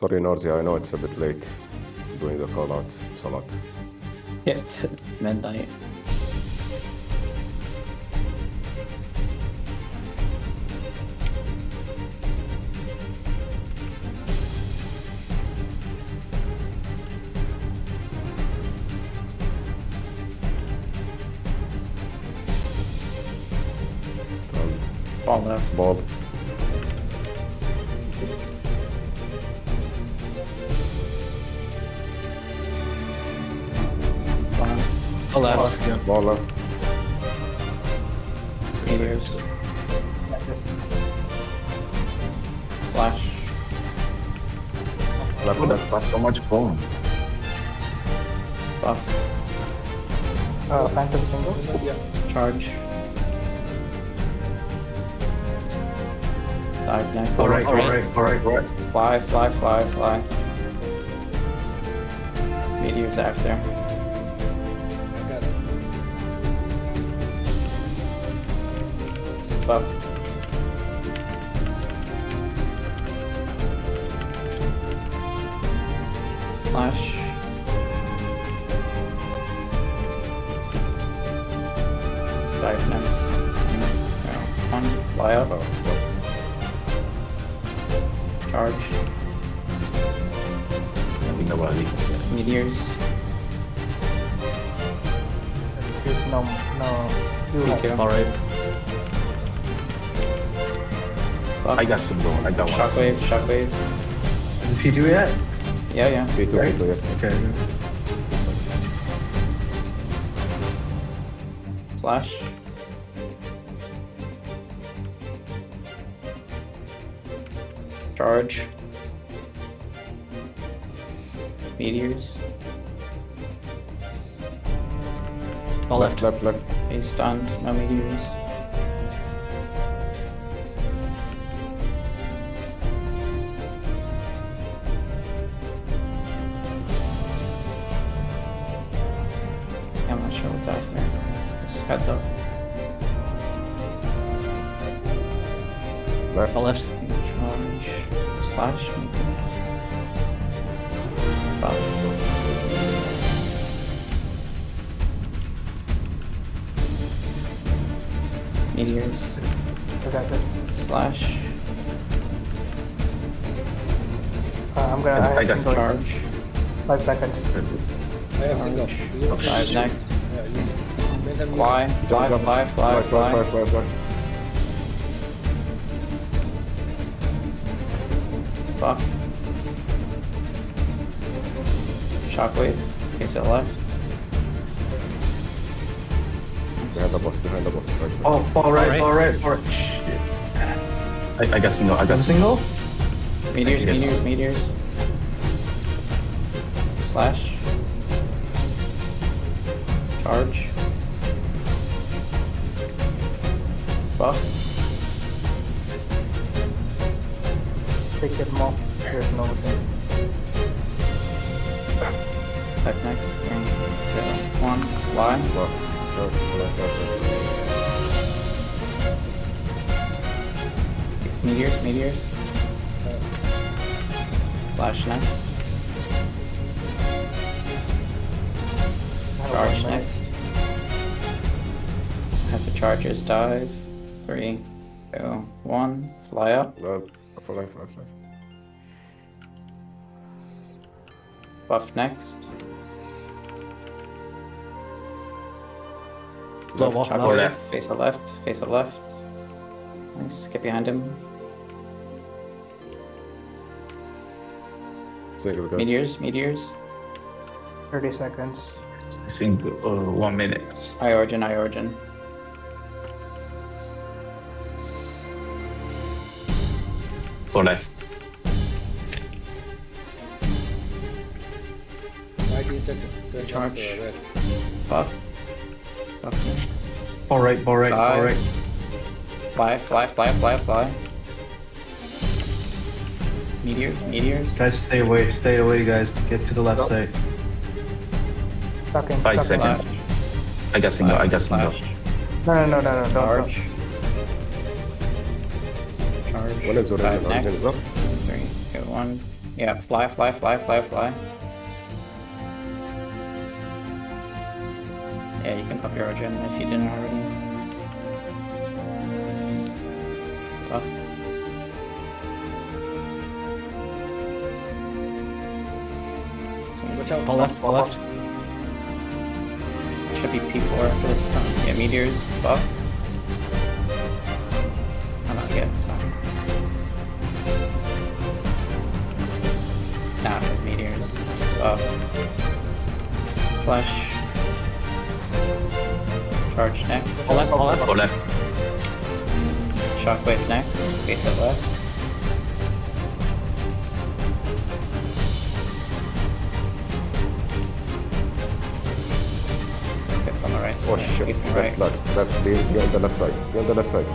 Sorry, Norzi, I know it's a bit late doing the call out. It's a lot. Yeah, it's midnight. Ball left. Ball. Ball left. Yeah. Ball left. Meteors. Slash. Left, What the left. fuck? So much bone. Buff. Phantom single. Charge. Dive next. Alright. Fly, fly, fly, fly. Meteors after. Buff. Flash. Dive next. One, fly up. Charge. Hindi na wali. Meteors. Use no. You have. P2. Alright. Buff. I got some bone. I got one. Shockwave, shockwave. Is it P2 yet? Yeah, yeah. P2, Right? P2, yes. Okay. Slash. Charge. Meteors. Ball left, left, left. He's stunned, no meteors. I'm not sure what's after. Just heads up. Left. Left. Charge. Slash. Maybe. Buff. Meteors. I got this. Slash. I'm gonna. I got single. Charge. 5 seconds. I have single. Dive next. Yeah, use it. Make them use Fly. it. Fly, Jump, fly, jump. fly, Fly, fly. fly. Buff. Shockwave. Face it left. Behind the boss, behind the boss. Right side. Oh, ball right. Shit. I got single. I got Is it single? Meteors, Yes. meteors, meteors. Slash. Charge. Buff. Take it more. There's no thing. Back next. 3, 2, 1. Fly. Ball. Left, left, left. Meteors, meteors. Slash next. Charge next. Have the charges dive. 3, 2, 1. Fly up. Left, for life, left, left. Buff next. Low ball. Shockwave. left. Face it left. Face it left. Nice. Get behind him. Single, guys. Meteors, meteors. 30 seconds. single. 1 minute. High origin, high origin. Go left. 19 seconds. Then Charge. jump to the rest. Buff. Buff next. Ball right. Dive. Fly, fly, fly, fly, fly. Meteors, meteors. Guys, stay away, guys. Get to the left side. Tucking. 5 tucking. seconds. I got single. I got single. Slash. No. Don't. Charge. Charge. When is origin? Dive Origin next. is up. 3, 2, 1. Yeah, fly, fly, fly, fly, fly. Yeah, you can pop your origin if you didn't already. Buff. Watch out. Ball left, ball left. Should be P4 after this time. Yeah, meteors, buff. Oh, not yet, sorry. Nah, meteors, buff. Slash. Charge next. Ball left, ball left. Go left. Shockwave next. Face it left. Gets on the right Oh side. shit. Facing right. Left. Be on the left side. Be on the left side.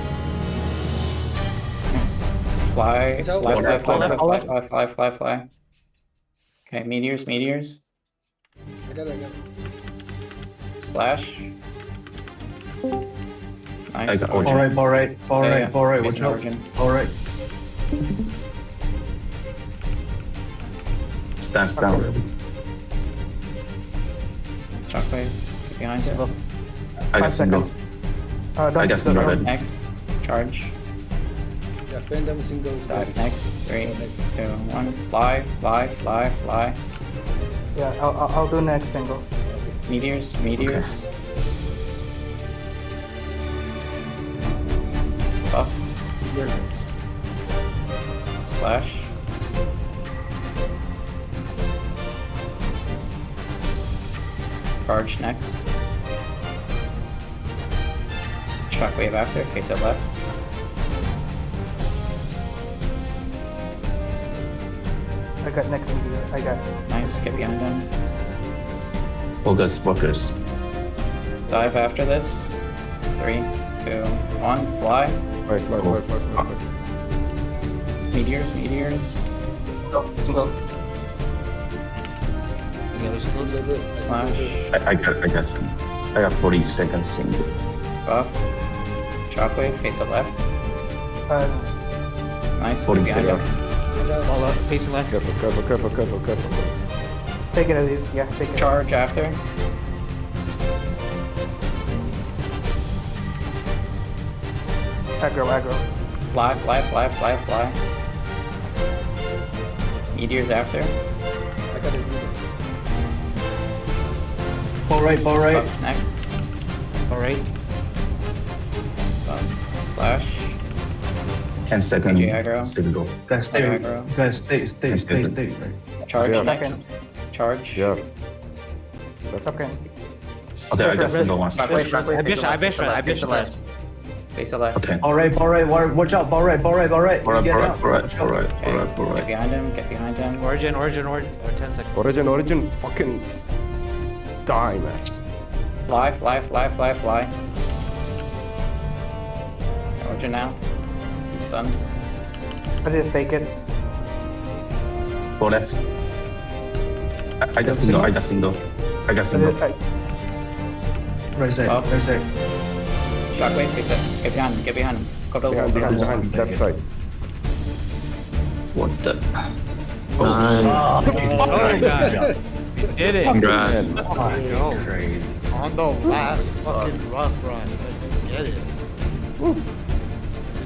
Fly, Watch out. fly, Ball fly, left, fly, ball fly, left. fly, fly, fly, fly, fly. Okay, meteors, meteors. I got it. Slash. I Nice. got Ball origin. right, ball right, ball Yeah, right, yeah. ball right. Watch Facing out. origin. Ball right. Stands down. Shockwave. Get behind it. I got single. I got single already. Next. Charge. Yeah, Phantom singles. Dive next. 3, 2, 1. Fly, fly, fly, fly. Yeah, I'll do next single. Meteors, meteors. Buff. Slash. Charge next. Shockwave after, face it left. I got next in here. I got. Nice, get behind him. Focus, focus. Dive after this. 3, 2, 1. Fly. Right. Meteors, meteors. Slash. I got 40 seconds single. Buff. Shockwave, face it left. Nice, get 40 behind him. seconds. Ball left, facing left. Careful. Take it as is. Yeah, take it. Charge after. Aggro. Fly, fly, fly, fly, fly. Meteors after. I got it. Ball right, ball right. Buff next. Ball right. Buff. Slash. 10 seconds. PJ aggro. Single. Guys, stay. Aggro. Guys, stay. Charge Yeah. next. Charge. Yeah. Okay. Okay, I got single one. Shockwave, shockwave, face it left. Face it left. Okay. Ball right. Watch out. Ball right. Alright. Get behind him, get behind him. Origin. 10 seconds. Origin. Fucking die, man. Fly, fly, fly, fly, fly. Origin now. He's stunned. I just take it. Go left. I got single. I just- I- Right there. Up. Right there. Shockwave, face it. Get behind him. Go to Behind, left side. What the? Oh my god. We did it. Congrats. Go. On the last fucking rough run. Let's get it. Good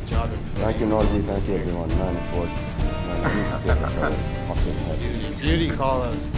job. Thank you, Nolji. Thank you, everyone. Man, it was. Man, I need to take a fucking head. Beauty call us.